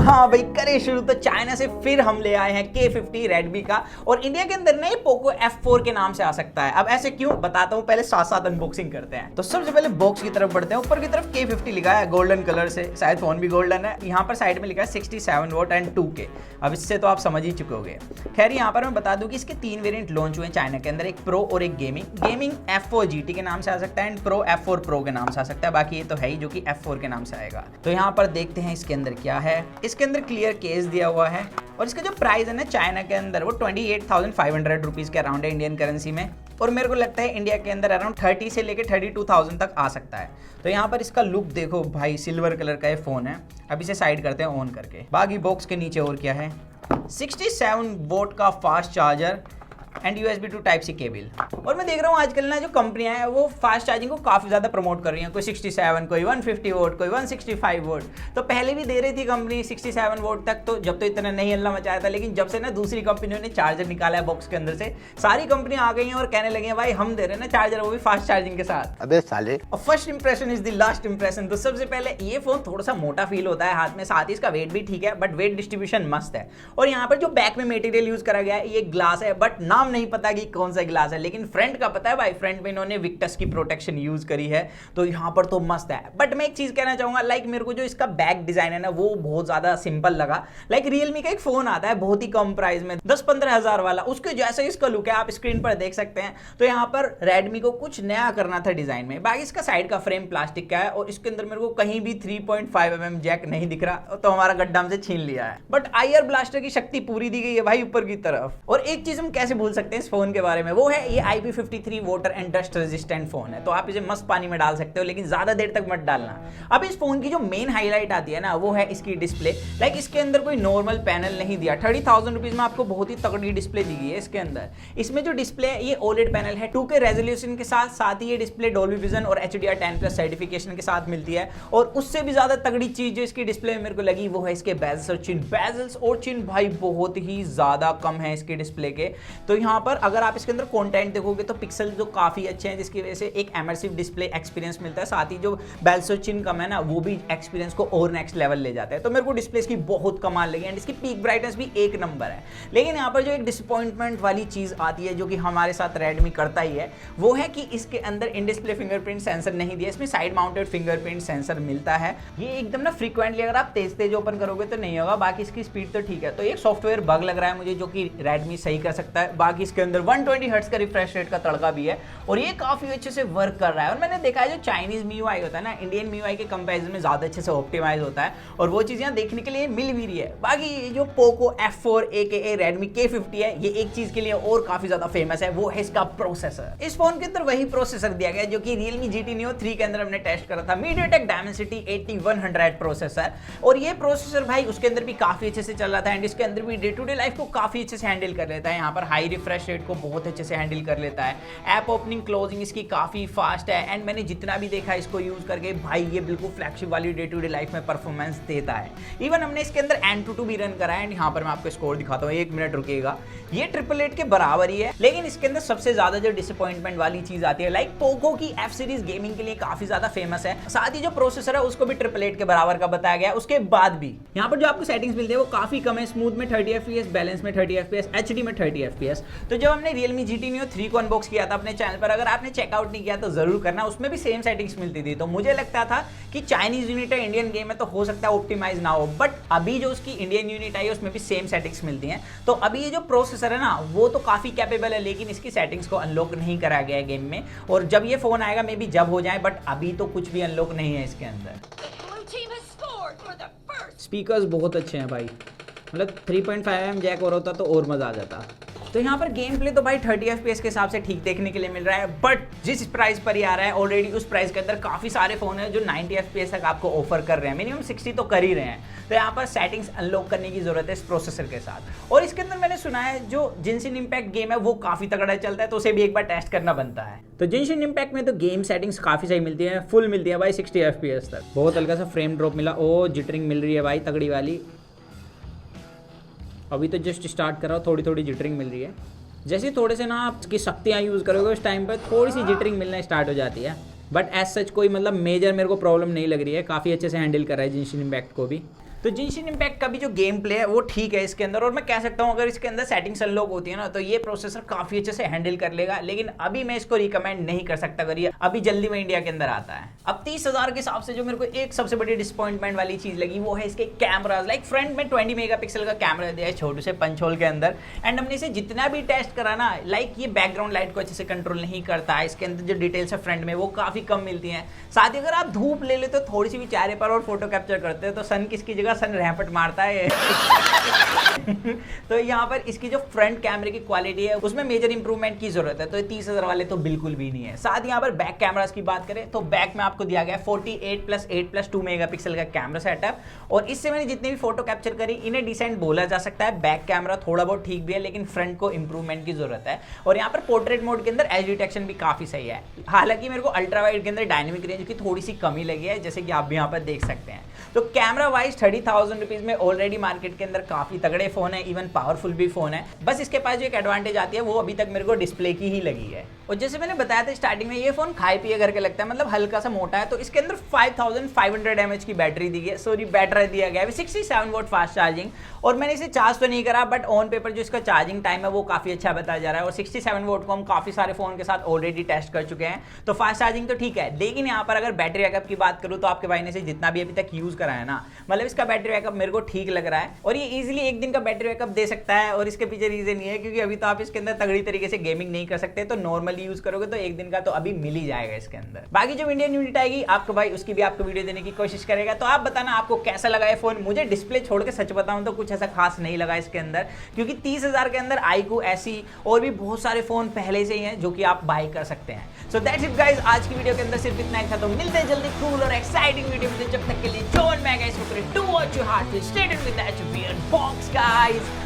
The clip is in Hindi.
हाँ भाई करे शुरू। तो चाइना से फिर हम ले आए हैं K50 Redmi का, और इंडिया के अंदर नहीं पोको F4 के नाम से आ सकता है। अब ऐसे क्यों बताता हूँ, पहले साथ साथ अनबॉक्सिंग करते हैं। तो सबसे पहले बॉक्स की तरफ बढ़ते हैं। ऊपर की तरफ K50 लिखा है गोल्डन कलर से, शायद फोन भी गोल्डन है। यहाँ पर साइड में लिखा है 67 वोट एंड 2K। अब इससे तो आप समझ ही चुके होंगे। खैर यहाँ पर मैं बता दूं कि इसके 3 वेरिएंट लॉन्च हुए हैं चाइना के अंदर, एक प्रो और एक गेमिंग F4 GT के नाम से आ सकता है एंड प्रो F4 Pro के नाम से आ सकता है। बाकी ये तो है ही जो कि F4 के नाम से आएगा। तो यहाँ पर देखते हैं इसके अंदर क्या है। इसके अंदर क्लियर केस दिया हुआ है और इसका जो प्राइस है ना चाइना के अंदर वो 28,500 रुपीज के अराउंड है इंडियन करेंसी में, और मेरे को लगता है इंडिया के अंदर अराउंड 30 से लेके 32,000 तक आ सकता है। तो यहाँ पर इसका लुक देखो भाई, सिल्वर कलर का ये फोन है। अब इसे साइड करते हैं ऑन करके। बाकी बॉक्स के नीचे और क्या है, 67 वोट का fast charger and USB to Type C cable. और मैं देख रहा हूँ आजकल ना जो कंपनियां हैं वो फास्ट चार्जिंग को काफ़ी ज़्यादा प्रमोट कर रही हैं। कोई 67, कोई 150 वोट, कोई 165 वोट। तो पहले भी दे रही थी कंपनी 67 वोट तक, तो जब तो इतना नहीं हल्ला मचाया था। लेकिन जब से ना दूसरी कंपनियों ने चार्जर निकाला है बॉक्स के अंदर से, सारी कंपनियां आ गई हैं और कहने लगी हैं भाई हम दे रहे हैं ना चार्जर, वो भी फास्ट चार्जिंग के साथ। अबे साले। और first impression is the last impression. तो सबसे पहले ये फोन थोड़ा सा मोटा फील होता है हाथ में, साथ ही इसका वेट भी ठीक है, बट वेट डिस्ट्रीब्यूशन मस्त है। और यहाँ पर जो बैक में मटेरियल यूज करा गया है ये ग्लास है, बट नाम नहीं पता कि कौन सा ग्लास है। लेकिन फ्रंट का पता है भाई, फ्रंट में इन्होंने विक्टस की प्रोटेक्शन यूज करी है, तो यहाँ पर तो मस्त है। बट मैं एक चीज कहना चाहूंगा, लाइक मेरे को जो इसका बैक डिजाइन है ना वो बहुत ज्यादा सिंपल लगा। लाइक रियलमी का एक फोन आता है बहुत ही कम प्राइस में 10-15 हजार वाला, उसके जैसे इसका लुक है, आप स्क्रीन पर देख सकते हैं। तो यहाँ पर रेडमी को कुछ नया करना था डिजाइन में। बाकी इसका साइड का फ्रेम प्लास्टिक का है और इसके अंदर मेरे को कहीं भी 3.5 mm जैक नहीं दिख रहा, तो हमारा गड्ढा हमसे छीन लिया है। बट IR ब्लास्टर की शक्ति पूरी दी गई है भाई ऊपर की तरफ। और एक चीज हम कैसे भूल सकते हैं इस फोन के बारे में, वो है ये IP53 water and dust resistant phone है। तो आप इसे मस्त पानी में डाल सकते हो, लेकिन ज्यादा देर तक मत डालना। अब इस फोन की जो मेन हाईलाइट आती है ना वो है इसकी डिस्प्ले। लाइक इसके अंदर कोई नॉर्मल पैनल नहीं दिया। 30,000 रुपीज में आपको बहुत ही तगड़ी डिस्प्ले दी गई है इसके अंदर। इसमें जो डिस्प्ले है ये OLED पैनल है 2K रेजोल्यूशन के साथ, साथ ही ये डिस्प्ले डॉल्बी विजन और HDR10+ सर्टिफिकेशन के साथ मिलती है। और उससे भी ज्यादा तगड़ी चीज जो इसकी डिस्प्ले में मेरे को लगी वो है इसके बेजल्स और चिन। बेजल्स और चिन भाई बहुत ही ज्यादा कम है इसके डिस्प्ले के। तो यहाँ पर अगर आप इसके अंदर कंटेंट देखोगे तो पिक्सल जो काफी अच्छे हैं, जिसकी वजह से एक इमर्सिव डिस्प्ले एक्सपीरियंस मिलता है। साथ ही जो बेल्स और चिन कम है ना वो भी एक्सपीरियंस को और नेक्स्ट लेवल ले जाता है। तो मेरे को डिस्प्ले इसकी बहुत कमाल लगी एंड इसकी पीक ब्राइटनेस भी एक नंबर है। लेकिन यहाँ पर जो एक डिसअपॉइंटमेंट वाली चीज आती है जो कि हमारे साथ रेडमी करता ही है, वो है कि इसके अंदर इन डिस्प्ले फिंगरप्रिंट सेंसर नहीं दिया। इसमें साइड माउंटेड फिंगरप्रिंट सेंसर मिलता है। ये एकदम ना फ्रीक्वेंटली अगर आप तेज तेज ओपन करोगे तो नहीं होगा, बाकी इसकी स्पीड तो ठीक है। तो एक सॉफ्टवेयर बग लग रहा है मुझे जो कि रेडमी सही कर सकता है। बाकी इसके अंदर 120 हर्ट्ज का रिफ्रेश रेट का तड़का भी है और ये काफी अच्छे से वर्क कर रहा है। और मैंने देखा है जो चाइनीज MIUI होता है ना, इंडियन MIUI के कंपैरिजन में ज्यादा अच्छे से ऑप्टिमाइज होता है और वो चीज यहाँ देखने के लिए मिल भी रही है। बाकी ये जो Poco F4 AKA Redmi K50 है, ये एक चीज के लिए और काफी ज्यादा फेमस है, वो है इसका प्रोसेसर। इस फोन के अंदर वही प्रोसेसर दिया गया जो कि Realme GT Neo 3 के अंदर हमने टेस्ट करा था, MediaTek Dimensity 8100 प्रोसेसर। और ये प्रोसेसर भाई उसके अंदर भी काफी अच्छे से चल रहा था एंड इसके अंदर भी डे टू डे लाइफ को काफी अच्छे से हैंडल कर लेता है। यहाँ पर हाई रिफ्रेश रेट को बहुत अच्छे से हैंडल कर लेता है। ऐप ओपनिंग क्लोजिंग इसकी काफी फास्ट है एंड मैंने जितना भी देखा इसको यूज करके भाई ये बिल्कुल फ्लैगशिप वाली डे टू डे लाइफ में परफॉर्मेंस देता है। इवन हमने इसके अंदर AnTuTu भी रन करा है एंड यहाँ पर मैं आपको स्कोर दिखाता हूँ, 1 मिनट रुकेगा। ये 888 के बराबर ही है। लेकिन इसके अंदर सबसे ज्यादा जो डिसअपॉइंटमेंट वाली चीज आती है, लाइक पोको की F सीरीज गेमिंग के लिए काफी ज्यादा फेमस है, साथ ही जो प्रोसेसर है उसको भी 888 के बराबर का बताया गया है। उसके बाद भी यहाँ पर जो आपको सेटिंग्स मिलती है वो काफी कम है। स्मूथ में 30 FPS, बैलेंस में 30 FPS, HD में 30 FPS। तो जब हमने Realme GT Neo 3 को अनबॉक्स किया था अपने चैनल पर, अगर आपने चेकआउट नहीं किया तो जरूर करना, उसमें भी सेम सेटिंग्स मिलती थी। तो मुझे लगता था कि चाइनीज यूनिट है, इंडियन गेम है, तो हो सकता है ऑप्टिमाइज ना हो, बट अभी जो उसकी इंडियन यूनिट आई है उसमें भी सेम सेटिंग्स मिलती हैं। तो अभी ये जो प्रोसेसर है ना वो तो काफी कैपेबल है, लेकिन इसकी सेटिंग्स को अनलॉक नहीं करा गया है गेम में। और जब ये फोन आएगा मे बी जब हो जाए, बट अभी तो कुछ भी अनलॉक नहीं है इसके अंदर। स्पीकर्स बहुत अच्छे हैं भाई, मतलब 3.5 mm जैक और होता तो और मजा आ जाता। तो यहाँ पर गेम प्ले तो भाई 30 FPS के हिसाब से ठीक देखने के लिए मिल रहा है, बट जिस प्राइस पर ही आ रहा है ऑलरेडी उस प्राइस के अंदर काफ़ी सारे फ़ोन हैं जो 90 FPS तक आपको ऑफर कर रहे हैं, मिनिमम 60 तो कर ही रहे हैं। तो यहाँ पर सेटिंग्स अनलॉक करने की ज़रूरत है इस प्रोसेसर के साथ। और इसके अंदर मैंने सुना है जो जिनशिन इम्पैक्ट गेम है वो काफ़ी तगड़ा चलता है, तो उसे भी एक बार टेस्ट करना बनता है। तो जिनशिन इम्पैक्ट में तो गेम सेटिंग्स काफ़ी सही मिलती है, फुल मिलती है भाई 60 FPS तक। बहुत हल्का सा फ्रेम ड्रॉप मिला, ओ जिटरिंग मिल रही है भाई तगड़ी वाली। अभी तो जस्ट स्टार्ट कर रहा हूँ, थोड़ी थोड़ी जिटरिंग मिल रही है। जैसे थोड़े से ना आप उसकी शक्तियाँ यूज़ करोगे उस टाइम पर थोड़ी सी जिटरिंग मिलना स्टार्ट हो जाती है, बट एज सच कोई मतलब मेजर मेरे को प्रॉब्लम नहीं लग रही है। काफ़ी अच्छे से हैंडल कर रहा है जिनशिन इम्पैक्ट को भी। तो जिनशिन इम्पैक्ट का भी जो गेम प्ले है वो ठीक है इसके अंदर, और मैं कह सकता हूँ अगर इसके अंदर सेटिंग्स अनलॉक होती है ना तो ये प्रोसेसर काफी अच्छे से हैंडल कर लेगा, लेकिन अभी मैं इसको रिकमेंड नहीं कर सकता अगर ये अभी जल्दी में इंडिया के अंदर आता है। अब 30,000 के हिसाब से जो मेरे को एक सबसे बड़ी डिसअपॉइंटमेंट वाली चीज लगी वो है इसके कैमराज। लाइक फ्रंट में 20 मेगापिक्सल का कैमरा दिया है छोटे से पंच होल के अंदर, एंड हमने इसे जितना भी टेस्ट करा ना, लाइक ये बैकग्राउंड लाइट को अच्छे से कंट्रोल नहीं करता है, इसके अंदर जो डिटेल्स है फ्रंट में वो काफी कम मिलती हैं। साथ ही अगर आप धूप ले लेते हो थोड़ी सी भी चेहरे पर और फोटो कैप्चर करते हो तो सन किसकी जगह सन रैपट मारता है तो यहाँ पर इसकी जो फ्रंट कैमरे की क्वालिटी है उसमें मेजर इंप्रूवमेंट की जरूरत है, तो ये 30,000 वाले तो बिल्कुल भी नहीं है। साथ ही यहाँ पर बैक कैमरास की बात करें तो बैक में आपको दिया गया है 48+8+2 मेगापिक्सल का कैमरा सेटअप, और इससे मैंने जितने भी फोटो कैप्चर करी इन्हें डिसेंट बोला जा सकता है। बैक कैमरा थोड़ा बहुत ठीक भी है लेकिन फ्रंट को इंप्रूवमेंट की जरूरत है, और यहाँ पर पोर्ट्रेट मोड के अंदर एज डिटेक्शन भी काफी सही है। हालांकि मेरे को अल्ट्रा वाइड के अंदर डायनेमिक रेंज की थोड़ी सी कमी लगी है, जैसे कि आप भी यहाँ पर देख सकते हैं। तो कैमरा वाइज 30,000 रुपीज में ऑलरेडी मार्केट के अंदर काफी तगड़े फोन है, इवन पावरफुल भी फोन है। बस इसके पास जो एक एडवांटेज आती है वो अभी तक मेरे को डिस्प्ले की ही लगी है। और जैसे मैंने बताया था स्टार्टिंग में ये फोन खाए पिए करके लगता है, मतलब हल्का सा मोटा है। तो इसके अंदर 5500 mAh की बैटरी दी है, सॉरी बैटरी दिया गया है 67 वोट फास्ट चार्जिंग, और मैंने इसे चार्ज तो नहीं करा बट ऑन पेपर जो इसका चार्जिंग टाइम है वो काफी अच्छा बताया जा रहा है, और 67 वोट को हम काफी सारे फोन के साथ ऑलरेडी टेस्ट कर चुके हैं, तो फास्ट चार्जिंग तो ठीक है। लेकिन यहाँ पर अगर बैटरी बैकअप की बात करूँ तो आपके भाई ने से जितना भी अभी तक यूज करा है ना, मतलब इसका बैटरी बैकअप मेरे को ठीक लग रहा है, और ये इजीली एक दिन का बैटरी बैकअप दे सकता है। और इसके पीछे रीजन ये है क्योंकि अभी तो आप इसके अंदर तगड़ी तरीके से गेमिंग नहीं कर सकते, तो नॉर्मली यूज करोगे तो एक दिन का तो अभी मिल ही जाएगा इसके अंदर। बाकी जो इंडियन यूनिट आएगी आपको भाई उसकी भी आपको वीडियो देने की कोशिश करेगा, तो आप बताना आपको कैसा लगा ये फोन। मुझे डिस्प्ले छोड़ के सच बताऊं तो कुछ ऐसा खास नहीं लगा इसके अंदर, क्योंकि 30,000 के अंदर iQOO ऐसी और भी बहुत सारे फोन पहले से ही हैं जो कि आप बाय कर सकते हैं। सो दैट्स इट गाइस, आज की वीडियो के अंदर सिर्फ इतना ही था। तो मिलते हैं जल्दी कूल और एक्साइटिंग वीडियो में, जब तक के लिए जॉन मैं guys, do what you heart, stay tuned with that weird box guys.